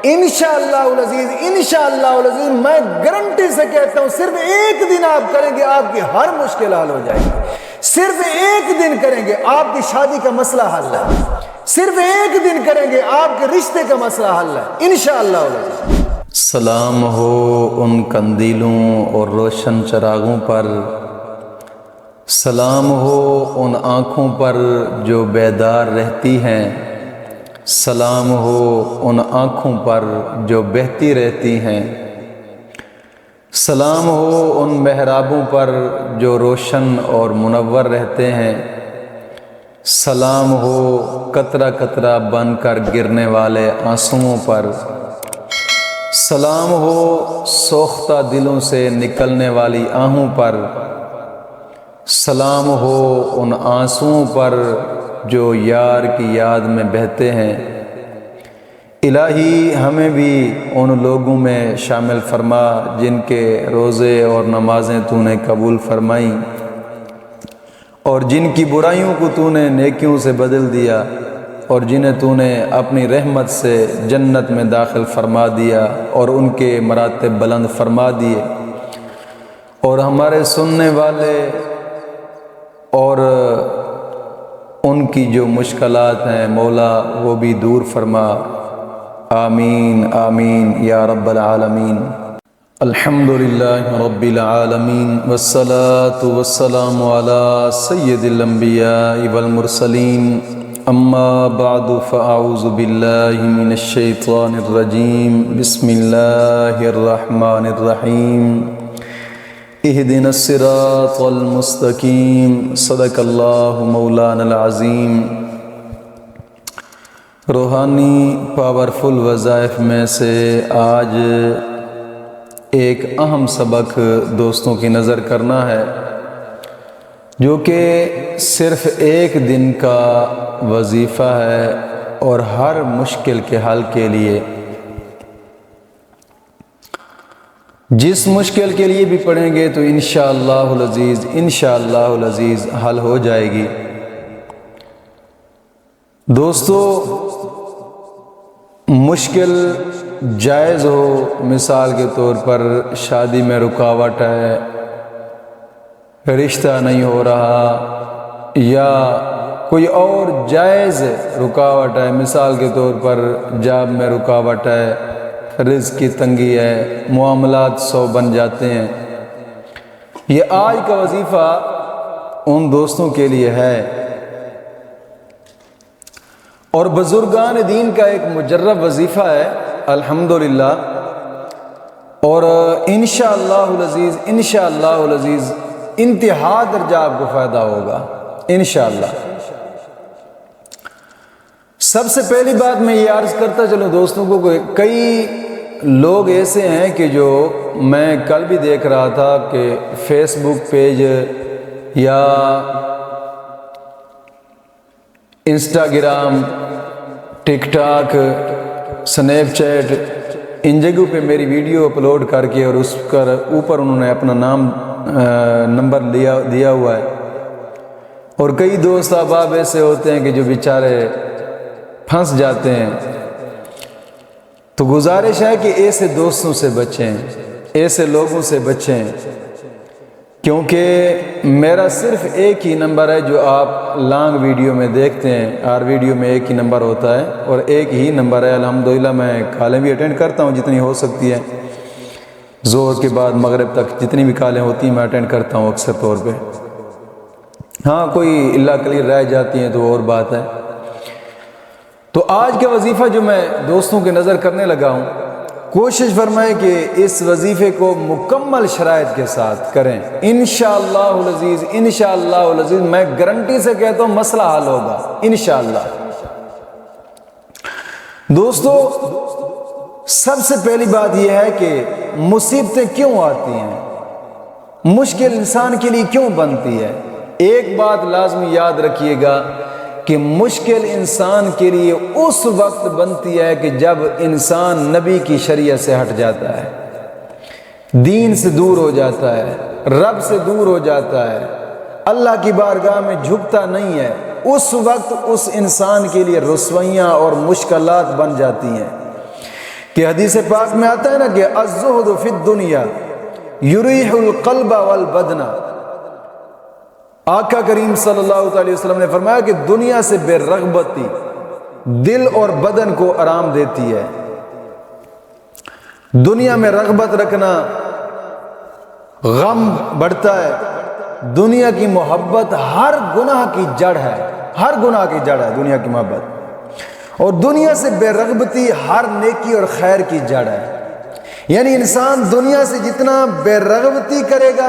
انشاءاللہ العزیز انشاءاللہ العزیز میں گارنٹی سے کہتا ہوں صرف ایک دن آپ کریں گے آپ کی ہر مشکل حل ہو جائے گی. صرف ایک دن کریں گے آپ کی شادی کا مسئلہ حل ہے. صرف ایک دن کریں گے آپ کے رشتے کا مسئلہ حل ہے انشاءاللہ العزیز. سلام ہو ان قندیلوں اور روشن چراغوں پر، سلام ہو ان آنکھوں پر جو بیدار رہتی ہیں، سلام ہو ان آنکھوں پر جو بہتی رہتی ہیں، سلام ہو ان محرابوں پر جو روشن اور منور رہتے ہیں، سلام ہو قطرہ قطرہ بن کر گرنے والے آنسوؤں پر، سلام ہو سوختہ دلوں سے نکلنے والی آہوں پر، سلام ہو ان آنسوؤں پر جو یار کی یاد میں بہتے ہیں. الہی ہمیں بھی ان لوگوں میں شامل فرما جن کے روزے اور نمازیں تو نے قبول فرمائیں اور جن کی برائیوں کو تو نے نیکیوں سے بدل دیا اور جنہیں تو نے اپنی رحمت سے جنت میں داخل فرما دیا اور ان کے مراتب بلند فرما دیے. اور ہمارے سننے والے اور ان کی جو مشکلات ہیں مولا وہ بھی دور فرما. آمین آمین یا رب العالمین. الحمدللہ رب العالمین والصلاة والسلام علی سید الانبیاء والمرسلین. اما بعد فاعوذ باللہ من الشیطان الرجیم. بسم اللہ الرحمن الرحیم. اہدنا الصراط المستقیم. صدق اللہ مولانا العظیم. روحانی پاورفل وظائف میں سے آج ایک اہم سبق دوستوں کی نظر کرنا ہے جو کہ صرف ایک دن کا وظیفہ ہے اور ہر مشکل کے حل کے لیے. جس مشکل کے لیے بھی پڑھیں گے تو انشاءاللہ العزیز انشاءاللہ العزیز حل ہو جائے گی. دوستو مشکل جائز ہو، مثال کے طور پر شادی میں رکاوٹ ہے، رشتہ نہیں ہو رہا، یا کوئی اور جائز رکاوٹ ہے، مثال کے طور پر جاب میں رکاوٹ ہے، رزق کی تنگی ہے، معاملات 100 بن جاتے ہیں. یہ آج کا وظیفہ ان دوستوں کے لیے ہے اور بزرگان دین کا ایک مجرب وظیفہ ہے الحمدللہ. اور انشاءاللہ العزیز انشاءاللہ العزیز انتہا درجہ آپ کو فائدہ ہوگا انشاءاللہ. سب سے پہلی بات میں یہ عرض کرتا چلوں دوستوں کو، کئی لوگ ایسے ہیں کہ جو میں کل بھی دیکھ رہا تھا کہ فیس بک پیج یا انسٹاگرام، ٹک ٹاک، سنیپ چیٹ، ان جگہوں پہ میری ویڈیو اپلوڈ کر کے اور اس کا اوپر انہوں نے اپنا نام نمبر دیا ہوا ہے. اور کئی دوست احباب ایسے ہوتے ہیں کہ جو بیچارے پھنس جاتے ہیں. تو گزارش ہے کہ ایسے دوستوں سے بچیں، ایسے لوگوں سے بچیں، کیونکہ میرا صرف ایک ہی نمبر ہے جو آپ لانگ ویڈیو میں دیکھتے ہیں. ہر ویڈیو میں ایک ہی نمبر ہوتا ہے اور ایک ہی نمبر ہے. الحمدللہ میں کالیں بھی اٹینڈ کرتا ہوں جتنی ہو سکتی ہے، ظہر کے بعد مغرب تک جتنی بھی کالیں ہوتی ہیں میں اٹینڈ کرتا ہوں اکثر طور پہ. ہاں کوئی اللہ کلیل رہ جاتی ہیں تو اور بات ہے. تو آج کا وظیفہ جو میں دوستوں کی نظر کرنے لگا ہوں، کوشش فرمائیں کہ اس وظیفے کو مکمل شرائط کے ساتھ کریں انشاءاللہ العزیز انشاءاللہ العزیز. میں گارنٹی سے کہتا ہوں مسئلہ حل ہوگا انشاءاللہ. دوستو سب سے پہلی بات یہ ہے کہ مصیبتیں کیوں آتی ہیں، مشکل انسان کے لیے کیوں بنتی ہے. ایک بات لازمی یاد رکھیے گا کہ مشکل انسان کے لیے اس وقت بنتی ہے کہ جب انسان نبی کی شریعت سے ہٹ جاتا ہے، دین سے دور ہو جاتا ہے، رب سے دور ہو جاتا ہے، اللہ کی بارگاہ میں جھکتا نہیں ہے. اس وقت اس انسان کے لیے رسوائیاں اور مشکلات بن جاتی ہیں. کہ حدیث پاک میں آتا ہے نا کہ الزہد فی الدنیا یریح القلب والبدن، آقا کریم صلی اللہ علیہ وسلم نے فرمایا کہ دنیا سے بے رغبتی دل اور بدن کو آرام دیتی ہے۔ دنیا میں رغبت رکھنا غم بڑھتا ہے، دنیا کی محبت ہر گناہ کی جڑ ہے، ہر گناہ کی جڑ ہے دنیا کی محبت، اور دنیا سے بے رغبتی ہر نیکی اور خیر کی جڑ ہے۔ یعنی انسان دنیا سے جتنا بے رغبتی کرے گا،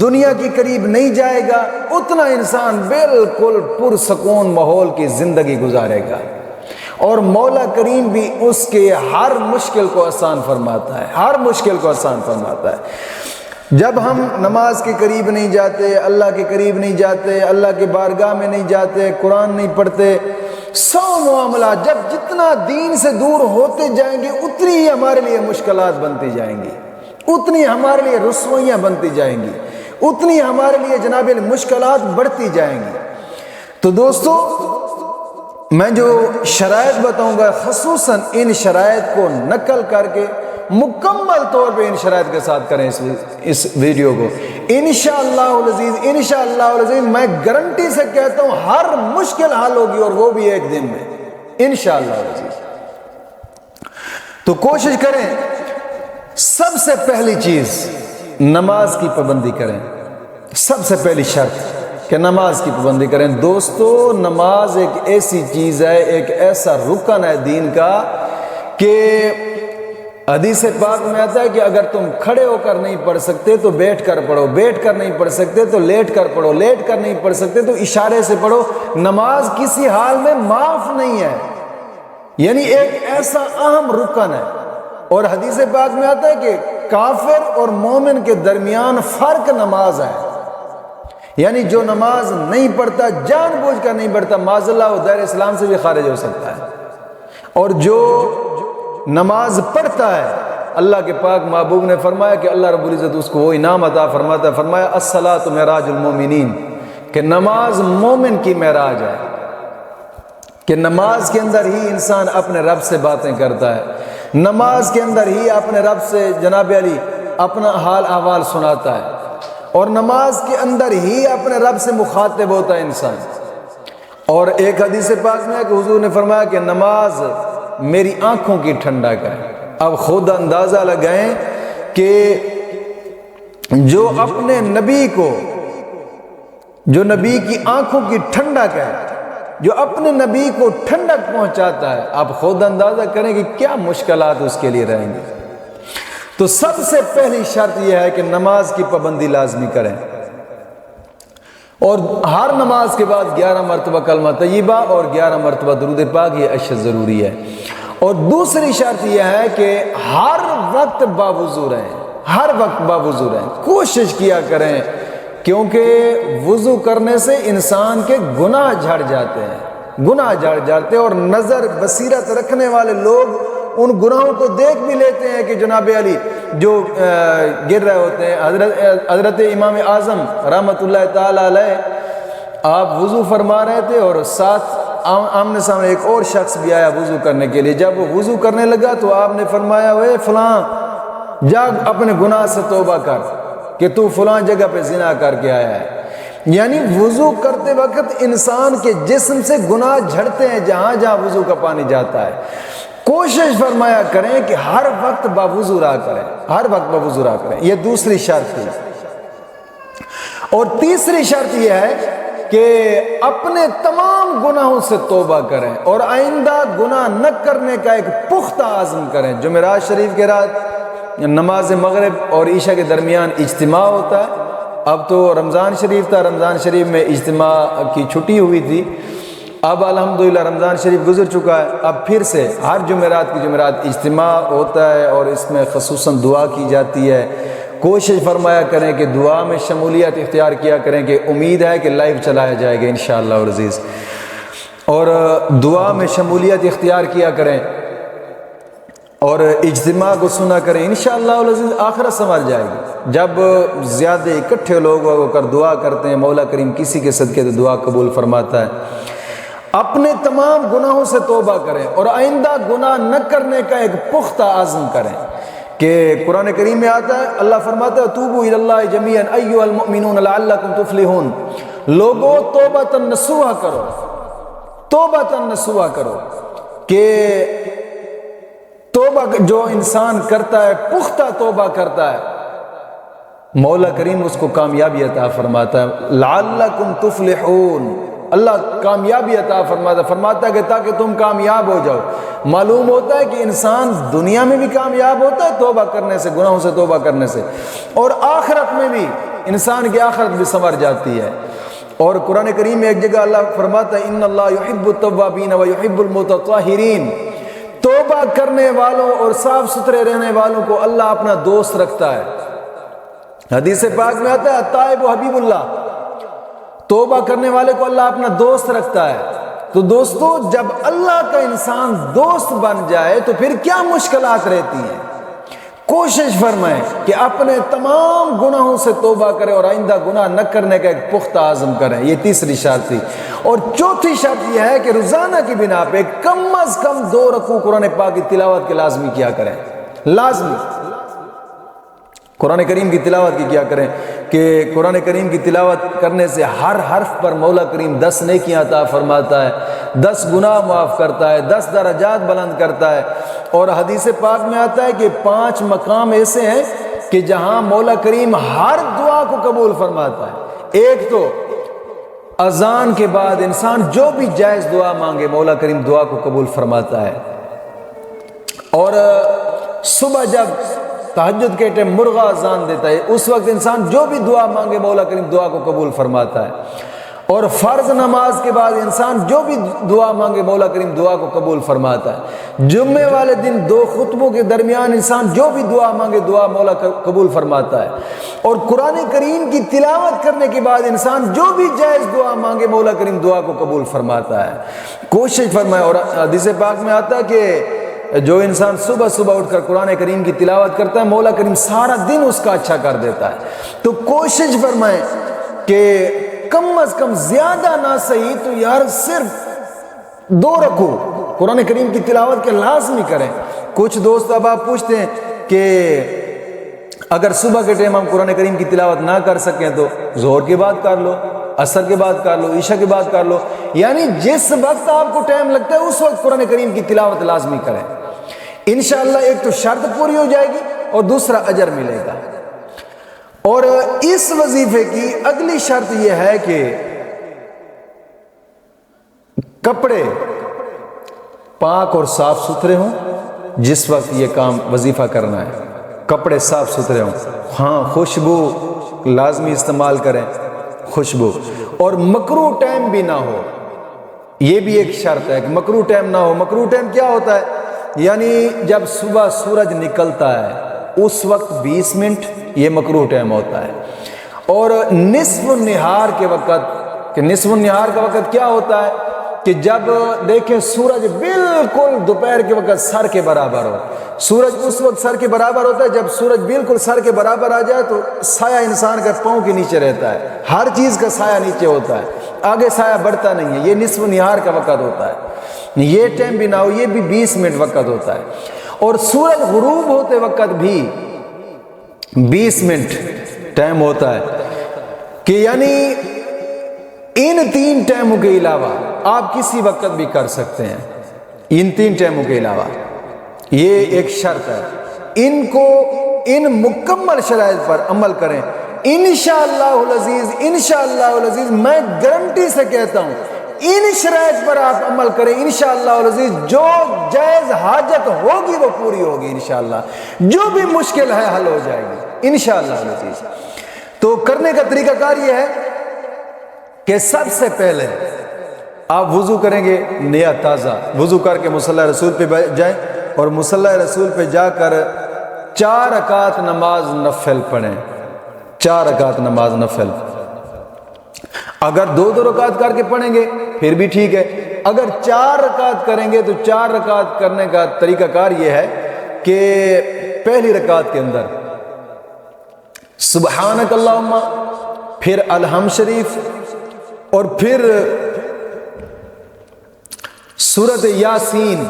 دنیا کے قریب نہیں جائے گا، اتنا انسان بالکل پرسکون ماحول کی زندگی گزارے گا، اور مولا کریم بھی اس کے ہر مشکل کو آسان فرماتا ہے، ہر مشکل کو آسان فرماتا ہے۔ جب ہم نماز کے قریب نہیں جاتے، اللہ کے قریب نہیں جاتے، اللہ کے بارگاہ میں نہیں جاتے، قرآن نہیں پڑھتے، سو معاملات جب جتنا دین سے دور ہوتے جائیں گے اتنی ہی ہمارے لیے مشکلات بنتی جائیں گی، اتنی ہمارے لیے رسوائیاں بنتی جائیں گی، اتنی ہمارے لیے جناب مشکلات بڑھتی جائیں گی۔ تو دوستو، میں جو شرائط بتاؤں گا خصوصاً ان شرائط کو نقل کر کے مکمل طور پہ ان شرائط کے ساتھ کریں اس ویڈیو کو، انشاءاللہ العزیز، انشاءاللہ العزیز میں گارنٹی سے کہتا ہوں ہر مشکل حل ہوگی، اور وہ بھی ایک دن میں انشاءاللہ العزیز۔ تو کوشش کریں، سب سے پہلی چیز نماز کی پابندی کریں، سب سے پہلی شرط کہ نماز کی پابندی کریں۔ دوستو، نماز ایک ایسی چیز ہے، ایک ایسا رکن ہے دین کا کہ حدیث پاک میں آتا ہے کہ اگر تم کھڑے ہو کر نہیں پڑھ سکتے تو بیٹھ کر پڑھو، بیٹھ کر نہیں پڑھ سکتے تو لیٹ کر پڑھو، لیٹ کر نہیں پڑھ سکتے تو اشارے سے پڑھو۔ نماز کسی حال میں معاف نہیں ہے، یعنی ایک ایسا اہم رکن ہے۔ اور حدیث پاک میں آتا ہے کہ کافر اور مومن کے درمیان فرق نماز ہے، یعنی جو نماز نہیں پڑھتا، جان بوجھ کر نہیں پڑھتا، معاذ اللہ وہ دائرہ اسلام سے بھی خارج ہو سکتا ہے، اور جو نماز پڑھتا ہے، اللہ کے پاک محبوب نے فرمایا کہ اللہ رب العزت اس کو وہ انعام عطا فرماتا ہے، فرمایا الصلاۃ معراج المومنین، کہ نماز مومن کی معراج ہے، کہ نماز کے اندر ہی انسان اپنے رب سے باتیں کرتا ہے، نماز کے اندر ہی اپنے رب سے جناب علی اپنا حال احوال سناتا ہے، اور نماز کے اندر ہی اپنے رب سے مخاطب ہوتا ہے انسان۔ اور ایک حدیث پاک میں ہے کہ حضور نے فرمایا کہ نماز میری آنکھوں کی ٹھنڈک ہے۔ اب خود اندازہ لگائیں کہ جو اپنے نبی کو، جو نبی کی آنکھوں کی ٹھنڈک ہے، جو اپنے نبی کو ٹھنڈک پہنچاتا ہے، آپ خود اندازہ کریں کہ کیا مشکلات اس کے لیے رہیں گے۔ تو سب سے پہلی شرط یہ ہے کہ نماز کی پابندی لازمی کریں، اور ہر نماز کے بعد 11 مرتبہ کلمہ طیبہ اور 11 مرتبہ درود پاک، یہ اشد ضروری ہے۔ اور دوسری شرط یہ ہے کہ ہر وقت باوضو رہیں، ہر وقت باوضو رہیں، کوشش کیا کریں، کیونکہ وضو کرنے سے انسان کے گناہ جھڑ جاتے ہیں، گناہ جھڑ جاتے ہیں، اور نظر بصیرت رکھنے والے لوگ ان گناہوں کو دیکھ بھی لیتے ہیں کہ جناب علی جو گر رہے ہوتے ہیں۔ حضرت امام اعظم رحمۃ اللہ تعالی علیہ، آپ وضو فرما رہے تھے اور ساتھ آمنے سامنے ایک اور شخص بھی آیا وضو کرنے کے لیے۔ جب وہ وضو کرنے لگا تو آپ نے فرمایا، اے فلاں، جا اپنے گناہ سے توبہ کر کہ تو فلاں جگہ پہ زنا کر کے آیا ہے۔ یعنی وضو کرتے وقت انسان کے جسم سے گناہ جھڑتے ہیں جہاں جہاں وضو کا پانی جاتا ہے۔ کوشش فرمایا کریں کہ ہر وقت باوضو رہا کریں، ہر وقت باوضو رہا کریں، یہ دوسری شرط ہے۔ اور تیسری شرط یہ ہے کہ اپنے تمام گناہوں سے توبہ کریں اور آئندہ گناہ نہ کرنے کا ایک پختہ عزم کریں۔ جمعرات شریف کے رات نماز مغرب اور عشاء کے درمیان اجتماع ہوتا ہے۔ اب تو رمضان شریف تھا، رمضان شریف میں اجتماع کی چھٹی ہوئی تھی، اب الحمدللہ رمضان شریف گزر چکا ہے، اب پھر سے ہر جمعرات کی جمعرات اجتماع ہوتا ہے، اور اس میں خصوصاً دعا کی جاتی ہے۔ کوشش فرمایا کریں کہ دعا میں شمولیت اختیار کیا کریں، کہ امید ہے کہ لائیو چلایا جائے گا انشاءاللہ العزیز، اور دعا میں شمولیت اختیار کیا کریں اور اجتماع کو سنا کریں، انشاءاللہ العزیز آخرت سنور جائے گی۔ جب زیادہ اکٹھے لوگ ہو کر دعا کرتے ہیں، مولا کریم کسی کے صدقے تو دعا قبول فرماتا ہے۔ اپنے تمام گناہوں سے توبہ کریں اور آئندہ گناہ نہ کرنے کا ایک پختہ عزم کریں. کہ قرآن کریم میں آتا ہے، اللہ فرماتا ہے توبوا الی اللہ جمیعا ایھا المؤمنون لعلکم تفلحون. لوگوں توبۃ نصوحا کرو، توبۃ نصوحا کرو. کہ توبہ جو انسان کرتا ہے، پختہ توبہ کرتا ہے، مولا کریم اس کو کامیابی عطا فرماتا ہے. لعلکم تفلحون، اللہ کامیابی عطا فرماتا ہے کہ تاکہ تم کامیاب ہو جاؤ. معلوم ہوتا ہے کہ انسان دنیا میں بھی کامیاب ہوتا ہے توبہ کرنے سے، گناہوں سے توبہ کرنے سے، اور آخرت میں بھی انسان کی آخرت بھی سنور جاتی ہے. اور قرآن کریم میں ایک جگہ اللہ فرماتا ہے ان اللہ یحب التوابین ویحب المتطہرین. توبہ کرنے والوں اور صاف ستھرے رہنے والوں کو اللہ اپنا دوست رکھتا ہے. حدیث پاک میں آتا ہے التائب حبیب اللہ، توبہ کرنے والے کو اللہ اپنا دوست رکھتا ہے. تو دوستو جب اللہ کا انسان دوست بن جائے تو پھر کیا مشکلات رہتی ہیں. کوشش فرمائیں کہ اپنے تمام گناہوں سے توبہ کریں اور آئندہ گناہ نہ کرنے کا ایک پختہ عزم کریں. یہ تیسری شرط تھی. اور چوتھی شرط یہ ہے کہ روزانہ کی بنا پہ کم از کم 2 رکوع قرآن پاک کی تلاوت کے لازمی کیا کریں. لازمی قرآن کریم کی تلاوت کی کیا کریں کہ قرآن کریم کی تلاوت کرنے سے ہر حرف پر مولا کریم 10 نیکیاں عطا فرماتا ہے، 10 گناہ معاف کرتا ہے، 10 درجات بلند کرتا ہے. اور حدیث پاک میں آتا ہے کہ 5 مقام ایسے ہیں کہ جہاں مولا کریم ہر دعا کو قبول فرماتا ہے. ایک تو اذان کے بعد انسان جو بھی جائز دعا مانگے مولا کریم دعا کو قبول فرماتا ہے. اور صبح جب تہجد کے ٹائم مرغا اذان دیتا ہے اس وقت انسان جو بھی دعا مانگے مولا کریم دعا کو قبول فرماتا ہے. اور فرض نماز کے بعد انسان جو بھی دعا مانگے مولا کریم دعا کو قبول فرماتا ہے. جمعے والے دن 2 خطبوں کے درمیان انسان جو بھی دعا مانگے دعا مولا قبول فرماتا ہے. اور قرآن کریم کی تلاوت کرنے کے بعد انسان جو بھی جائز دعا مانگے مولا کریم دعا کو قبول فرماتا ہے. کوشش فرمائے. اور حدیث پاک میں آتا ہے کہ جو انسان صبح صبح اٹھ کر قرآن کریم کی تلاوت کرتا ہے مولا کریم سارا دن اس کا اچھا کر دیتا ہے. تو کوشش فرمائیں کہ کم از کم زیادہ نہ صحیح تو یار صرف 2 رکوع قرآن کریم کی تلاوت کے لازمی کریں. کچھ دوست اب آپ پوچھتے ہیں کہ اگر صبح کے ٹائم ہم قرآن کریم کی تلاوت نہ کر سکیں تو ظہر کے بعد کر لو، عصر کے بعد کر لو، عشاء کے بعد کر لو. یعنی جس وقت آپ کو ٹائم لگتا ہے اس وقت قرآن کریم کی تلاوت لازمی کریں. انشاءاللہ ایک تو شرط پوری ہو جائے گی اور دوسرا اجر ملے گا. اور اس وظیفے کی اگلی شرط یہ ہے کہ کپڑے پاک اور صاف ستھرے ہوں. جس وقت یہ کام وظیفہ کرنا ہے کپڑے صاف ستھرے ہوں. ہاں خوشبو لازمی استعمال کریں، خوشبو. اور مکروہ ٹائم بھی نہ ہو، یہ بھی ایک شرط ہے کہ مکروہ ٹائم نہ ہو. مکروہ ٹائم کیا ہوتا ہے؟ یعنی جب صبح سورج نکلتا ہے اس وقت 20 منٹ یہ مکروہ ٹائم ہوتا ہے. اور نصف النہار کے وقت، کہ نصف النہار کا وقت کیا ہوتا ہے کہ جب دیکھیں سورج بالکل دوپہر کے وقت سر کے برابر ہو. سورج اس وقت سر کے برابر ہوتا ہے جب سورج بالکل سر کے برابر آ جائے تو سایہ انسان کا پاؤں کے نیچے رہتا ہے. ہر چیز کا سایہ نیچے ہوتا ہے، آگے سایہ بڑھتا نہیں ہے. یہ نصف النہار کا وقت ہوتا ہے. یہ ٹائم بھی نہ ہو، یہ بھی 20 منٹ وقت ہوتا ہے. اور سورج غروب ہوتے وقت بھی 20 منٹ ٹائم ہوتا ہے. کہ یعنی ان 3 ٹائموں کے علاوہ آپ کسی وقت بھی کر سکتے ہیں. ان 3 ٹائموں کے علاوہ یہ ایک شرط ہے. ان مکمل شرائط پر عمل کریں. انشاءاللہ العزیز، انشاءاللہ العزیز میں گارنٹی سے کہتا ہوں ان شرائط پر آپ عمل کریں انشاءاللہ العزیز جو جائز حاجت ہوگی وہ پوری ہوگی. انشاءاللہ جو بھی مشکل ہے حل ہو جائے گی انشاءاللہ العزیز. تو کرنے کا طریقہ کار یہ ہے کہ سب سے پہلے آپ وضو کریں گے نیا تازہ، وضو کر کے مصلی رسول پہ جائیں اور مصلی رسول پہ جا کر 4 رکعت نماز نفل پڑھیں. 4 رکعت نماز نفل. اگر 2 رکعت کر کے پڑھیں گے پھر بھی ٹھیک ہے. اگر 4 رکعت کریں گے تو 4 رکعت کرنے کا طریقہ کار یہ ہے کہ پہلی رکعت کے اندر سبحانک اللہم، پھر الحمد شریف، اور پھر سورت یاسین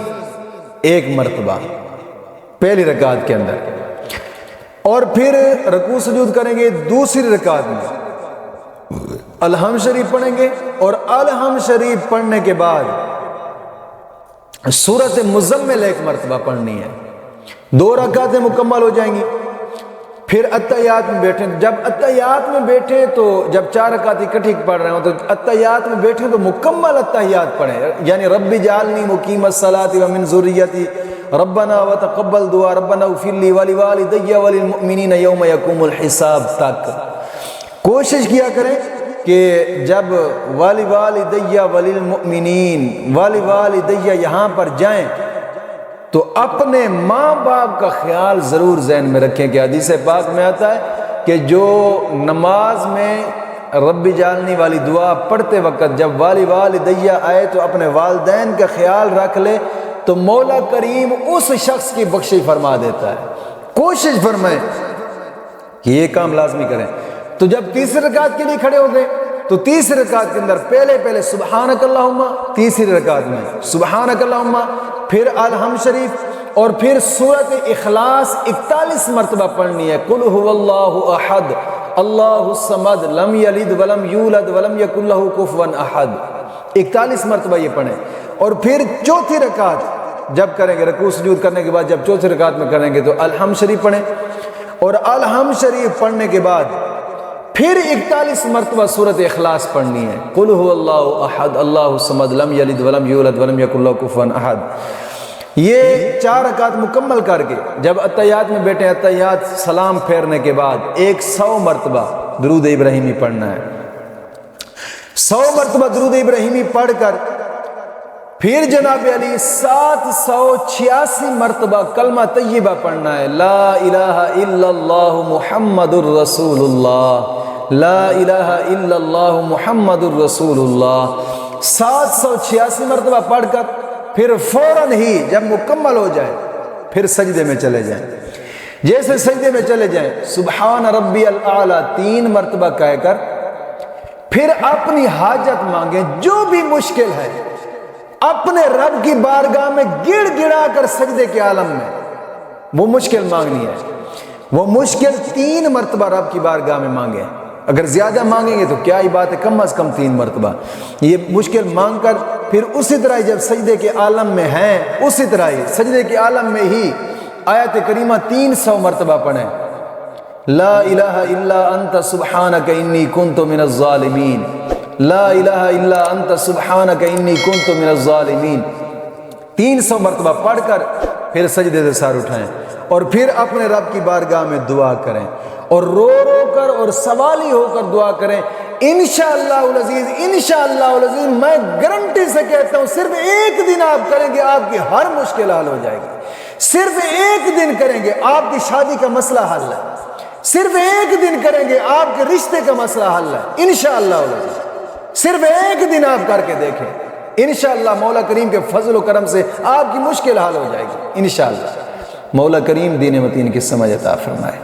ایک مرتبہ پہلی رکعت کے اندر، اور پھر رکوع سجود کریں گے دوسری رکعت میں الحمد شریف پڑھیں گے، اور الحمد شریف پڑھنے کے بعد سورت مزمل ایک مرتبہ پڑھنی ہے، 2 رکعتیں مکمل ہو جائیں گی۔ پھر اتحیات میں بیٹھیں، جب اتحیات میں بیٹھیں تو جب 4 رکعت اکٹھی پڑھ رہے ہوں تو اتحیات میں بیٹھیں تو مکمل اتحیات پڑھیں، یعنی رب جعلنی مقیم الصلاۃ ومن ذریتی ربنا وتقبل دعا ربنا اغفر لی ولوالدی وللمؤمنین یوم یقوم الحساب تک۔ کوشش کیا کریں کہ جب والدی وللمؤمنین والدی یہاں پر جائیں تو اپنے ماں باپ کا خیال ضرور ذہن میں رکھیں کہ حدیث پاک میں آتا ہے کہ جو نماز میں رب جعلنی والی دعا پڑھتے وقت جب والدی آئے تو اپنے والدین کا خیال رکھ لے تو مولا کریم اس شخص کی بخشش فرما دیتا ہے۔ کوشش فرمائیں کہ یہ کام لازمی کریں۔ تو جب تیسری رکعت کے لیے کھڑے ہو گئے تو تیسری رکعت کے اندر پہلے سبحانک اللہم، تیسری رکعت میں سبحانک اللہم، پھر الحمد شریف، اور پھر سورۃ اخلاص 41 مرتبہ پڑھنی ہے۔ قل هو اللہ احد اللہ الصمد لم یلد ولم یولد ولم یکن لہ کفوا احد، 41 مرتبہ یہ پڑھیں۔ اور پھر چوتھی رکعت جب کریں گے، رکوع سجود کرنے کے بعد جب چوتھی رکعت میں کریں گے تو الحمد شریف پڑھیں، اور الحمد شریف پڑھنے کے بعد پھر 41 مرتبہ سورۃ اخلاص پڑھنی ہے۔ قل هو اللہ احد اللہ الصمد لم یلد ولم یولد ولم یکن لہ کفوا احد۔ یہ 4 رکعت مکمل کر کے جب اتحیات میں بیٹھے، اتحیات سلام پھیرنے کے بعد 100 مرتبہ درود ابراہیمی پڑھنا ہے۔ 100 مرتبہ درود ابراہیمی پڑھ کر پھر جناب علی 786 مرتبہ کلمہ طیبہ پڑھنا ہے، لا الہ الا اللہ محمد الرسول اللہ، لا الہ الا اللہ محمد الرسول اللہ۔ 786 مرتبہ پڑھ کر پھر فوراً ہی جب مکمل ہو جائے پھر سجدے میں چلے جائیں۔ جیسے سجدے میں چلے جائیں سبحان ربی الاعلیٰ 3 مرتبہ کہہ کر پھر اپنی حاجت مانگیں، جو بھی مشکل ہے اپنے رب کی بارگاہ میں گڑ گڑا کر سجدے کے عالم میں وہ مشکل مانگنی ہے۔ وہ مشکل 3 مرتبہ رب کی بارگاہ میں مانگیں، اگر زیادہ مانگیں گے تو کیا ہی بات ہے، کم از کم 3 مرتبہ یہ مشکل مانگ کر پھر اسی طرح جب سجدے کے عالم میں ہیں اسی طرح ہی سجدے کے عالم میں ہی آیت کریمہ 300 مرتبہ پڑھیں، لا الہ الا انت سبحانک انی کنت من الظالمین، لا الہ الا انت سبحانک انی کنت من الظالمین۔ 300 مرتبہ پڑھ کر پھر سجدے سے سر اٹھائیں اور پھر اپنے رب کی بارگاہ میں دعا کریں، اور رو رو کر اور سوالی ہو کر دعا کریں۔ انشاءاللہ العزیز، انشاءاللہ العزیز، میں گارنٹی سے کہتا ہوں صرف 1 دن آپ کریں گے آپ کی ہر مشکل حل ہو جائے گی۔ صرف 1 دن کریں گے آپ کی شادی کا مسئلہ حل ہے، صرف 1 دن کریں گے آپ کے رشتے کا مسئلہ حل ہے انشاءاللہ العزیز۔ صرف 1 دن آپ کر کے دیکھیں، انشاءاللہ مولا کریم کے فضل و کرم سے آپ کی مشکل حل ہو جائے گی انشاءاللہ۔ مولا کریم دین متین کی سمجھ عطا فرمائے۔